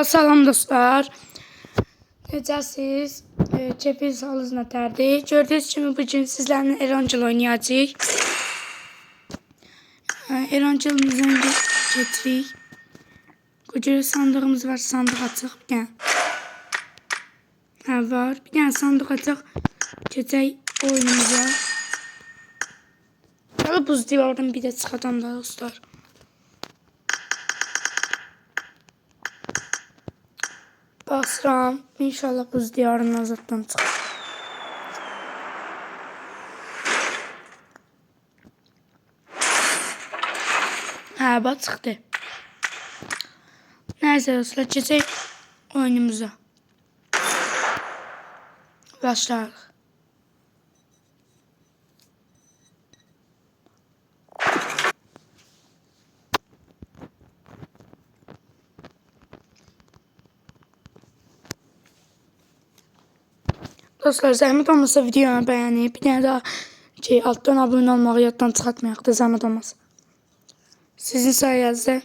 Salam dostlar. Necəsiz? Keyfiniz halınız nətərdir? Gördüyünüz kimi bugün sizlərlə Erancıl oynayacağıq. Erancılımızı getirik. Qoca sandığımız var. Sandıq açıq bir dənə. Var. Bir dənə sandıq açıq. Keçək oyunumuza. Hələ buz diyardan bir də çıxacam da dostlar. Basıram. İnşallah buz diyarının azaddan çıxır. Bax çıxdı. Nəysə dostlar, keçək oyunumuza. Başlayalım. Dostlar, zəhmət olmasa videomu bəyənib, bir dənə daha altdan abunə olmağı yaddan çıxartmayaq da, zəhmət olmasa. Sizin sayənizdə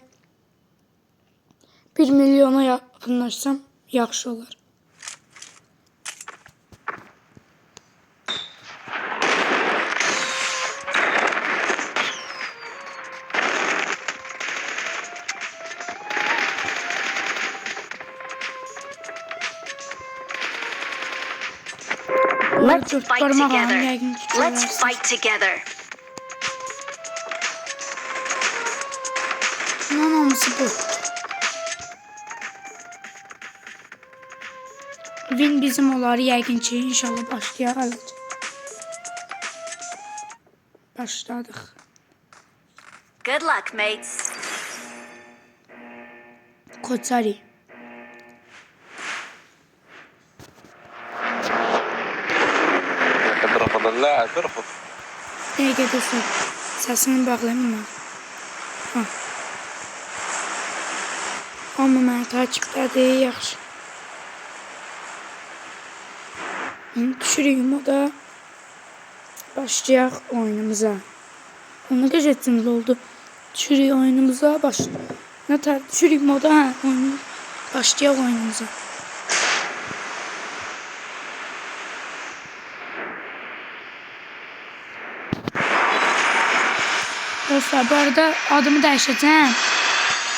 1 milyona yaxınlaşsam yaxşı olar. Let's fight together. Let's fight together. Namamızı bu. Win bizim olar yəqin ki, inşallah başlayaq. Başladıq. Good luck, mates. Koçari. رفض اللاعب ارفض. Neye gidiyorsun? Sesini bağlayayım mı? Amma məni takipdədir, yaxşı. Düşürük moda. Başlayaq oyunumuza. Ona qəşəngcimiz oldu. Düşürük oyunumuza, nətər düşürük moda, başlayaq oyunumuza. Dostlar, bu arada adımı dəyişəcəm.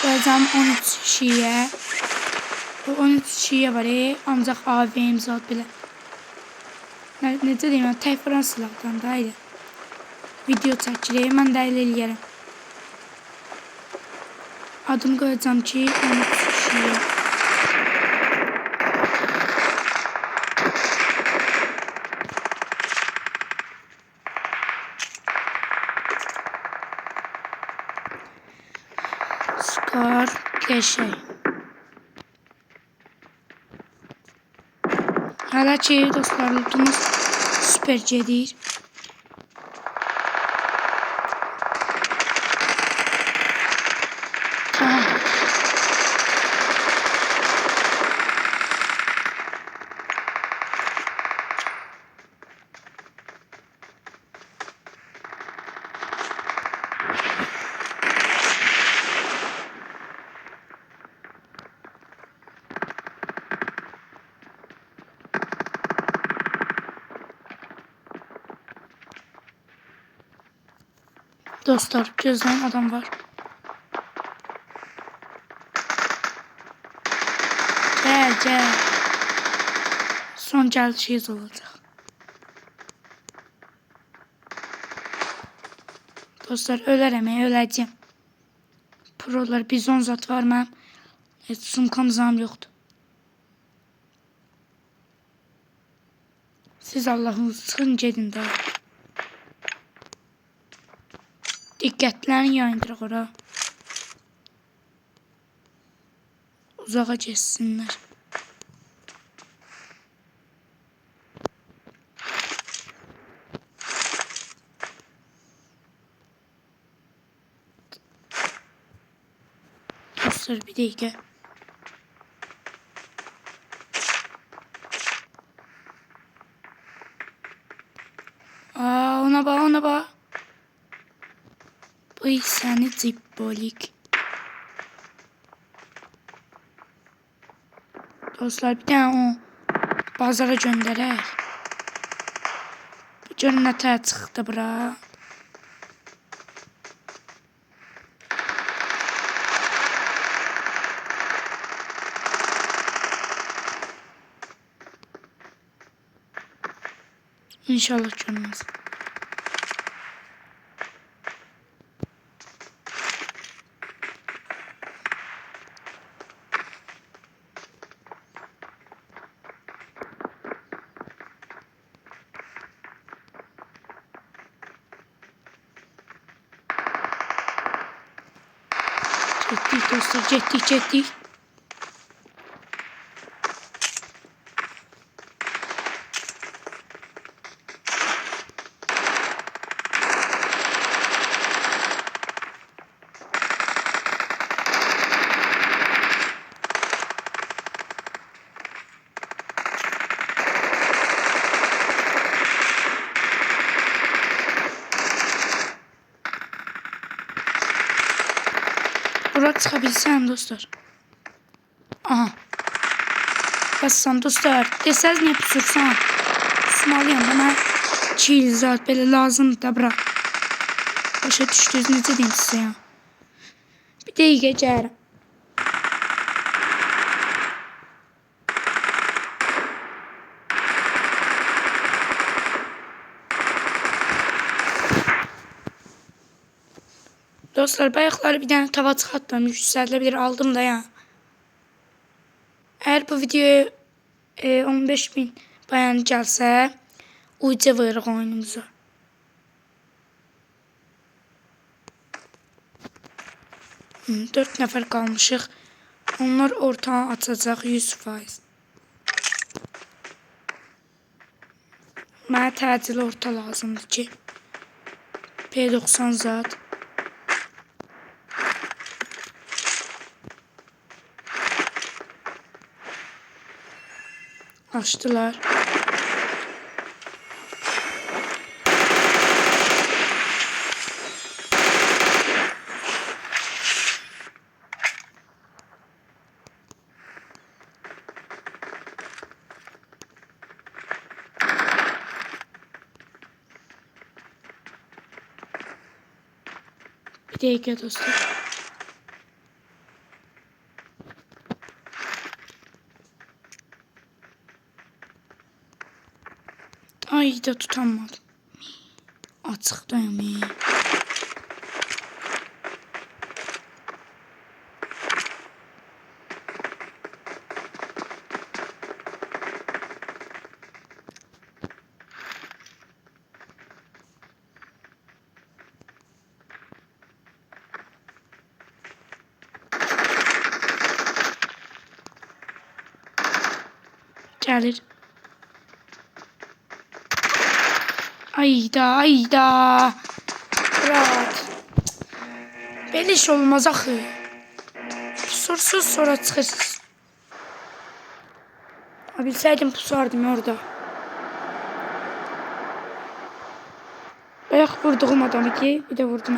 Qoyacağım 13 kişiyə. Bu 13 kişiyə var, ancaq AVM zat belə. Necə deyim, tək Fransızlardan da elə. Video çəkirik, mən də elə eləyərəm. Adımı qoyacağım ki, 13 kişiyə. Skor geçey. Hala ki dostlar, lootumuz süper gedir. Dostlar, gözleyen adam var. Gel. Son gəlişiyiz olacaq. Dostlar, öləcəm. Prolar, bizon zat var, mənim heç sumkam zam yoxdur. Siz Allah'ınız çıxın, gedin də. Diqqətlərini yayındırıq ora. Uzağa geçsinlər. Dostlar, bir dəqiqə. Ona bax. Bu səni cibbolik. Dostlar bir dənə o bazara göndərək. Görün nə tər çıxdı bura. İnşallah görmez. Getdik dostlar, getdik. Burak çıkabilsem dostlar. Aha. Bassan dostlar. Desəz niyə pusursan? Pusmalıyam. Bana çiğ zat belə lazımdır da bırak. Başa düşdünüz necə deyim sizə ya. Bir dəqiqə gəlirəm. Dostlar bayaqları bir tane tava çıxartdım. Yüksəlilə aldım da ya. Eğer bu videoya 15.000 beğeni gəlsə, uca veririk oyunumuza. Dört nəfər qalmışıq. Onlar ortağı açacaq 100%. Mənə təcil orta lazımdır ki. P90 zat. Açtılar. Bir dakika dostlar. Ay da tutamadım. Açıqdayım. Gəlir. Ayda. Rahat. Belə iş olmaz axı. Pusursuz sonra çıxırsınız. Bilsəydim pusardım orada. Bayaq vurduğum adam idi. Bir də vurdum.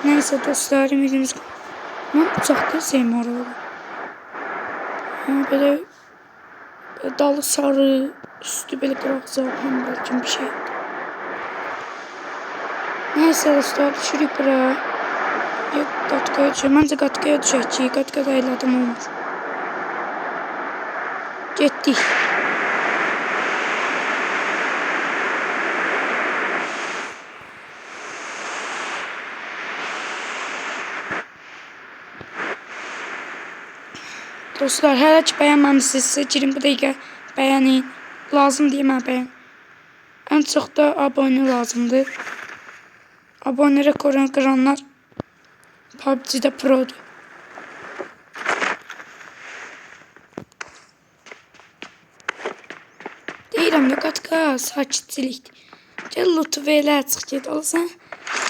Neyse dostlar, ümidimiz... Mən uçaqda sevmə oraları. Belə dalı sarı, üstü belə qıraqca, belki bir şey. Neyse dostlar, düşürük bura. Yok, qatkaya düşür. Məncə qatkaya düşək ki, qatkada elə adam olmaz. Getdik. Dostlar, hələ ki bəyənməmişsinizsə, girin bu dəqiqə bəyənin. Lazım deyil mənə bəyən. Ən çox da abone lazımdır. Abone rekorunu qıranlar PUBG-də produr. Deyirəm ya, qatka, sakitçilikdir. Gəl lootu və çıx get, olsan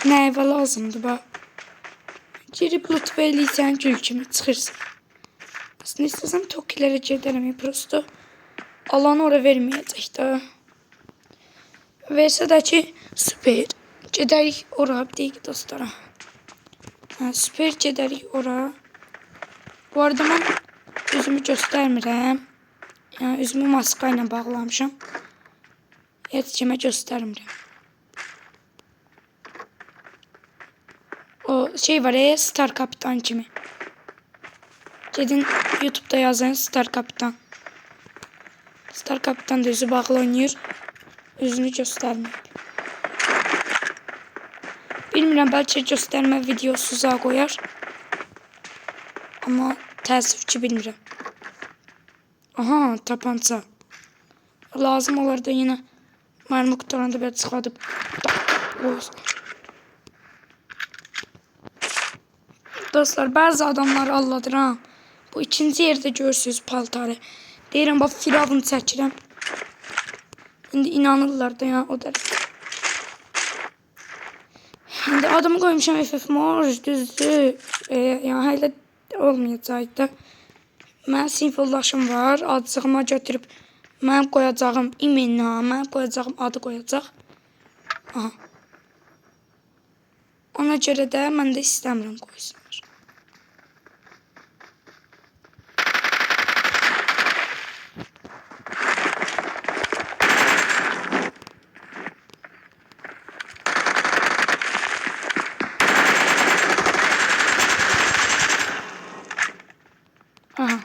nə evə lazımdır, bax. Girib lootu və eləysən, gül kimi çıxırsın. Aslında istesem Tokilere giderim prosto. Alanı oraya vermeyecek de. Verse de ki süper. Giderik oraya bir deyik dostlara. Süper gedərik ora. Bu arada mən üzümü göstərmirəm. Yəni üzümü maska ilə bağlamışam. Heç kimə göstərmirəm. O şey var ya, Star Kapitan kimi. Gedin YouTube'da yazın Star Kapitan. Star Kapitan da üzü bağlı oynayır. Üzünü göstərmir. Bilmirəm, bəlkə göstərmə videosu zağa qoyar. Amma təəssüf ki bilmirəm. Aha, tapanca. Lazım olar da yenə mərmi qutaranda belə çıxadıb. Dostlar, bəzi adamları alladır ha. Bu ikinci yerdə görürsünüz paltarı. Deyirəm, bax firavun çəkirəm. İndi inanırlar da ya o dərəcə. İndi adımı qoymuşam FF Mor, düzdür. Yəni hələ olmayacaq da. Mənim sinif yoldaşım var. Adcığıma götürüb mənim qoyacağım imenna, mənim qoyacağım adı qoyacaq. Aha. Ona görə də mən də istəmirəm qoysunlar. Aha.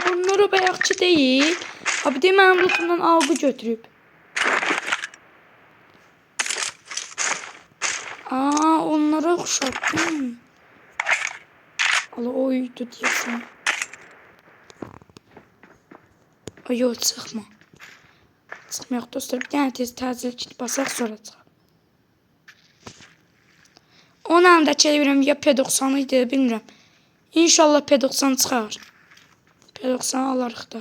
Bunlar o bayaqçı deyil. Abi de mənim lootumdan algı götürüb. Onlara oxşatdım. Allah oydu deyəsən. Yox, çıxma. Çıxmayaq dostlar. Bir dənə tez təcil kit basaq, sonra çıxaq. Onun əlində çevirəm, ya P90 idi, bilmirəm. İnşallah P90 çıxar. P90 alarıq da.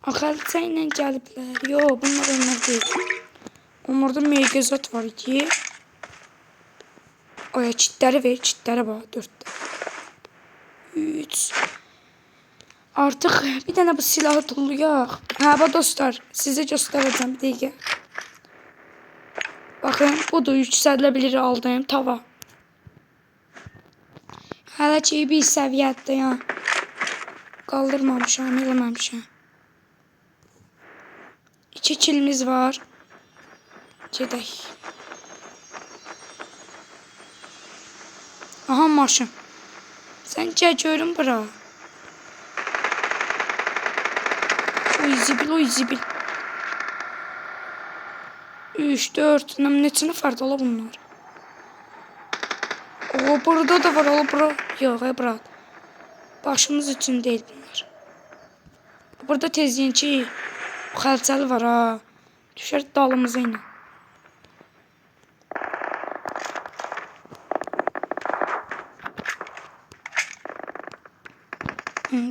Xəritə ilə gəliblər. Yox, bunlar onlar deyil. Onlarda meyqezat var idi. Aya, kitləri ver, kitlərə bax, 4-də. 3. Artıq bir dənə bu silahı tullayaq. Hə, dostlar, sizə göstərəcəm bir dəqiqə. Baxın, budur, yüksəlilə aldım, tava. Hələ ki, bir səviyyətdə, ya. Qaldırmamışam, eləməmişəm. 2 kilimiz var. Gedək. Aha, maşın. Sən gəl görün bura. Oy zibil. 3, 4, neçə nəfərdə ola bunlar? Burada da var, bura. Yox, bura. Başımız üçün deyil bunlar. Burada tezliyin ki, xəlçəli var ha. Düşər dalımıza ilə.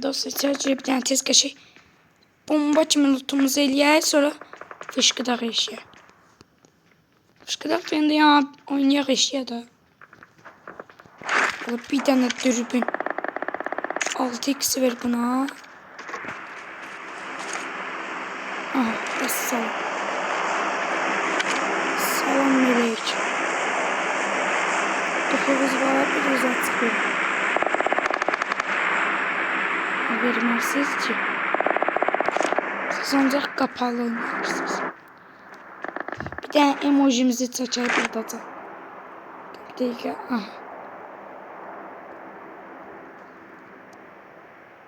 Dostlar, içəri bir dənə tez qəşək bomba kimi lootumuzu eləyək, sonra fışqıdaq eşyə. Fışqıdaq deyəndə ya, oynayaq eşyə də. Bir dənə dürbün. 6x ver buna. Aha, bəs salam. Salam melek. 9 var, bir uzat çıxır. Vermərsiniz ki. Siz ancaq qapalı oynarsınız. Bir dənə emojimizi çəkək buradaca. Bir dəqiqə.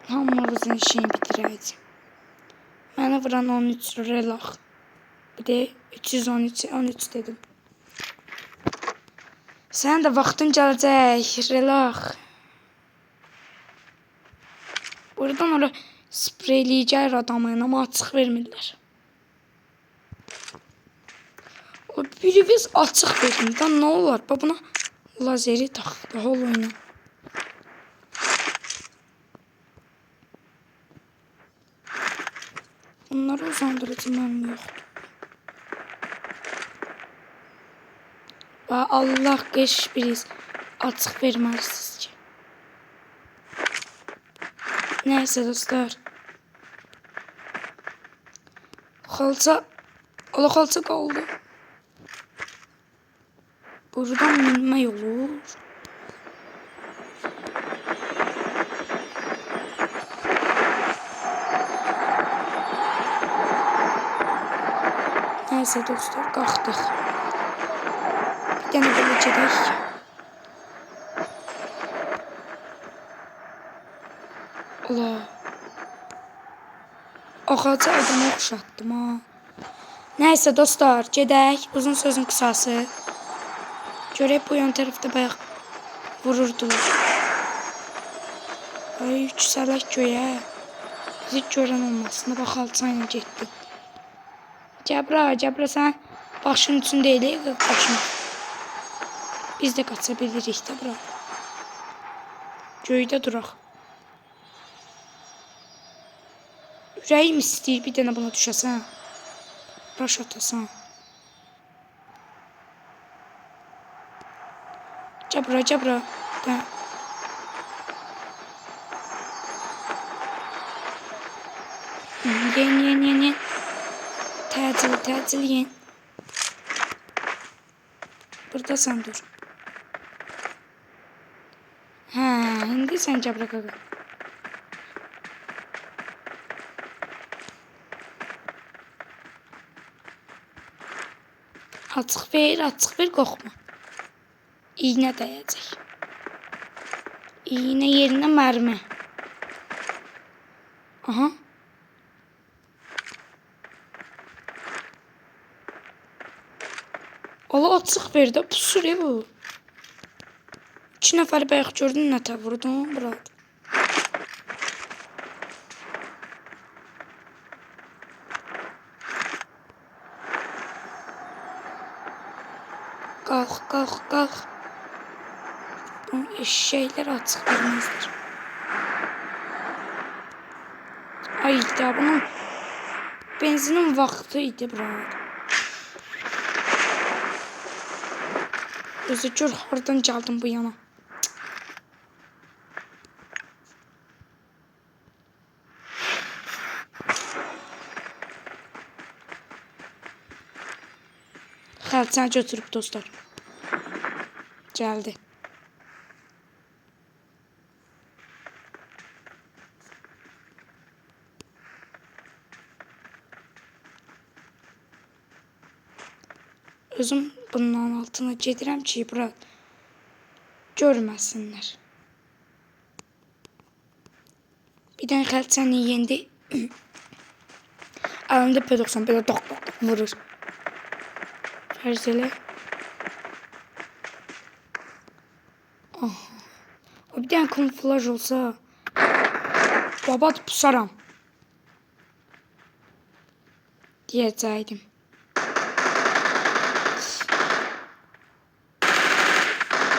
Hamımızın işini bitirəcəm. Mənə vuran 13 relax. Bir də 313 dedim. Sən də vaxtın gələcək, relax. Buradan oraya spreyleyəcək adamı, amma açıq vermirlər. Birimiz açıq vermirlər. Nə olar? Buna lazeri taxdı, hol oyna. Bunları uzandırıcı mərmi yoxdur. Allah qəş biriz açıq verməlisiniz ki. Neyse dostlar. Xalça. Xalça qaldı. Buradan minmək olur. Neyse dostlar, qalxdıq. Bir dənə belə gedək. Allah. Ağacı adamı oxşatdım ha. Neyse dostlar, gedək. Uzun sözün qısası. Görək bu yan tərəfdə bayaq vururdular. Ay, yüksələk göyə. Bizi görən olmasın. Bax, alçayla getdi. Cəbra sən başın üçün deyilik, qaçma. Biz də qaça bilirik də bura. Göydə duraq. Ürəyim istəyir bir dənə buna düşəsən. Raş atasan. Cəbra. Da. Yen. Təcil yen. Buradasan dur. Hə, indi sən Cəbra qaqa. Açıq ver, qorxma. İğnə dəyəcək. İğnə yerinə mərmi. Aha. Allah, açıq ver də, pusur bu. 2 nəfəri bayaq gördün, nətə vurdun, burada. Qalx. Bu eşşəklər açıq verməzlər. Ay da, bunun benzinin vaxtı idi, burada. Özü gör, oradan gəldim bu yana. Xəlçəni götürüb dostlar. Gəldi. Özüm bunun altına gedirəm ki, bura görməsinlər. Bir dənə xəlçəni yendi. Əlində P90 belə doq vurur. Fərz elə. O bir dənə kamuflaj olsa, babat pusaram deyəcəkdim.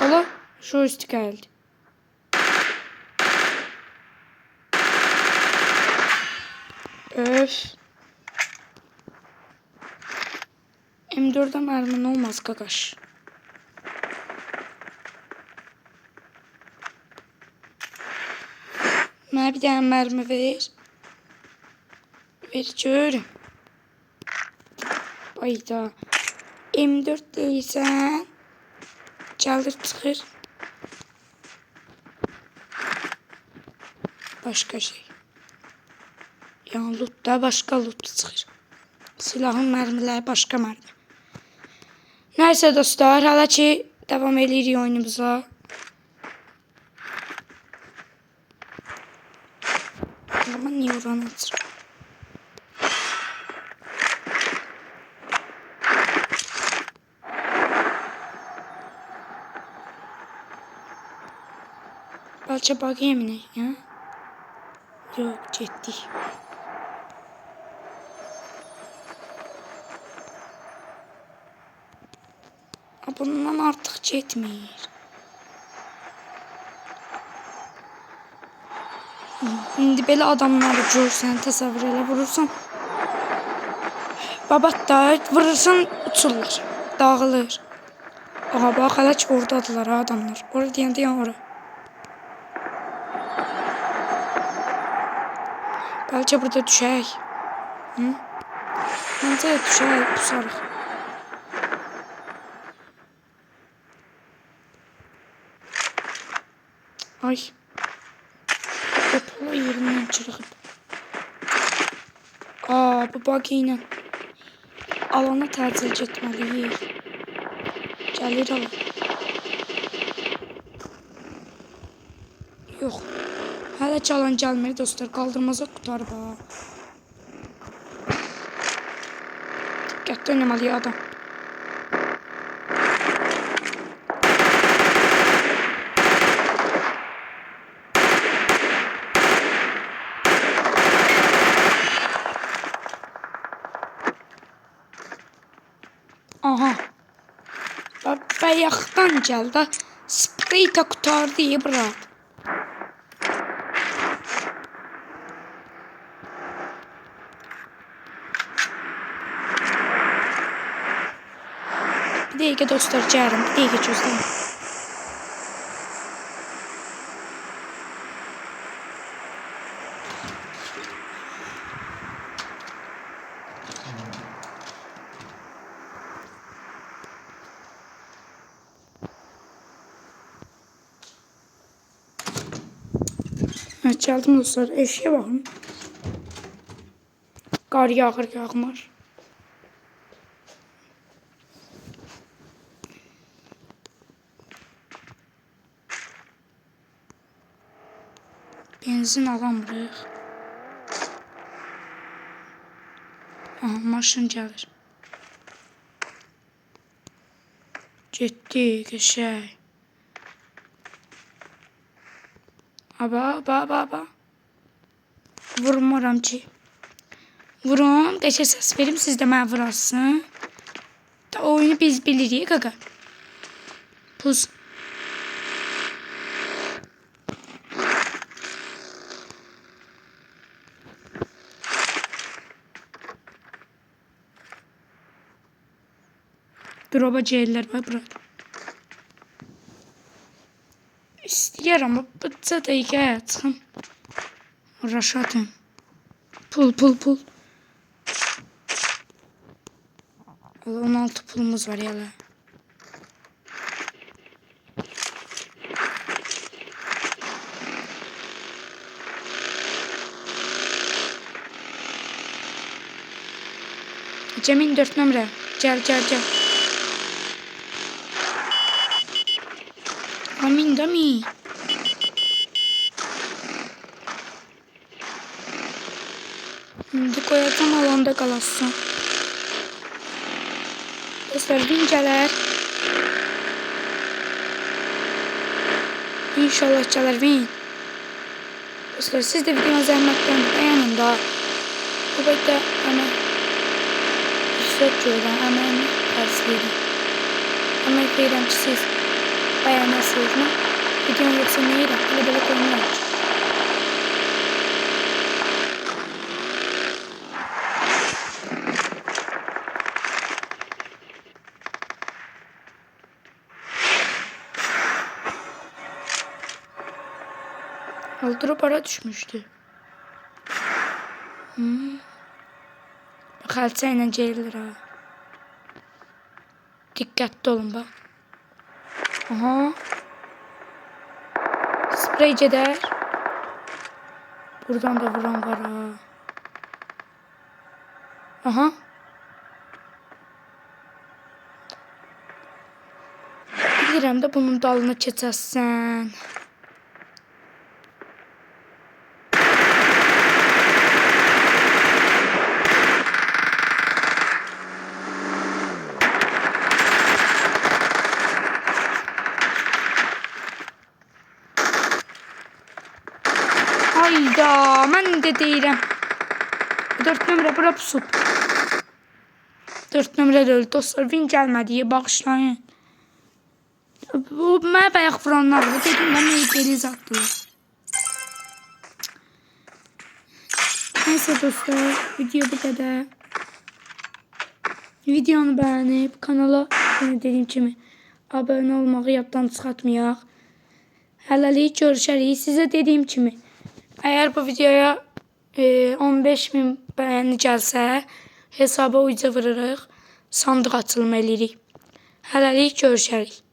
Ola, şu üstü gəldi. Öf. M4'e mermin olmaz qaqaş. Mənə bir dənə mərmi ver. Ver görüm. Ayda. M4 deyirsən. Gəlir çıxır. Başqa şey. Yəni lootda başqa loot çıxır. Silahın mərmiləri başqa mərmi. Nəysə dostlar, hala ki devam edirik oyunumuza. Ama niye oranı açır? Balça bug yemine ya. Yok ciddi. Bundan artık çetmir. İndi belə adamları görsən, təsəvvür elə vurursan. Babat da vurursan uçurlar, dağılır. Aha bax hələ ki oradadılar ha adamlar. Orada deyəndə yan ora. Bəlkə burada düşək. Hı? Məncə düşək, pusarıq. Ay. Pola yerindən çırığıb. Bu bug ilə alana təcil getməliyik. Gəlir ala. Yox. Hələ çalan gəlmir dostlar. Qaldırmaza qutarıb ha. Diqqətli oynamalıyıq adam. Aha. Bayaqdan gəldi. Sprey də qutardı bura. Bir dəqiqə dostlar, gəlirəm. Bir dəqiqə gözləyin. Evet, gəldim dostlar. Eşiyə baxın. Qar yağır, yağmır. Benzin alamırıq. Aha, maşın gəlir. Getdi, qəşəng. Aba. Vurmuram ki. Vurum, qəşəng səs verim, siz də mənə vurasın. Da oyunu biz bilirik, qaqa. Puz. Droba ceyirlər var burada. İstəyirəm, bıca dəqiqə çıxım. Raşatım. Pul. 16 pulumuz var yalan. Cəmin 4 nömrə. Gəl. Amin də mi? İndi qoyacam alanda qalasın. Dostlar, bin gələr. İnşallah gələr bin. Dostlar, siz də videonu zəhmətdən bəyənin da. Bu boyda işlət görürəm, əməyini xərcləyirəm. Əmək verirəm ki, siz bəyənəsiniz. Videonu yoxsa nə edirəm? Belə qoymuram ki. Aldırıp ara düşmüştü. Bak halsayla gelir ha. Dikkatli olun bak. Aha. Sprey ceder. Buradan da vuran var ha. Aha. Bilirəm də bunun dalına keçəsən. Hayda, mən də deyirəm. 4 nömrə bura pusub. 4 nömrə də öldü. Dostlar, win gəlmədi, bağışlayın. Bu mənə bayaq vuranlar var. Dedim mən meyveli zatdılar. Neyse dostlar, video bu qədər. Videonu bəyənib kanala dediyim kimi abunə olmağı yaddan çıxartmayaq. Hələlik görüşərik. Sizə dediyim kimi əgər bu videoya 15.000 bəyəni gəlsə hesaba uca vururuq, sandıq açılımı eləyirik. Hələlik görüşərik.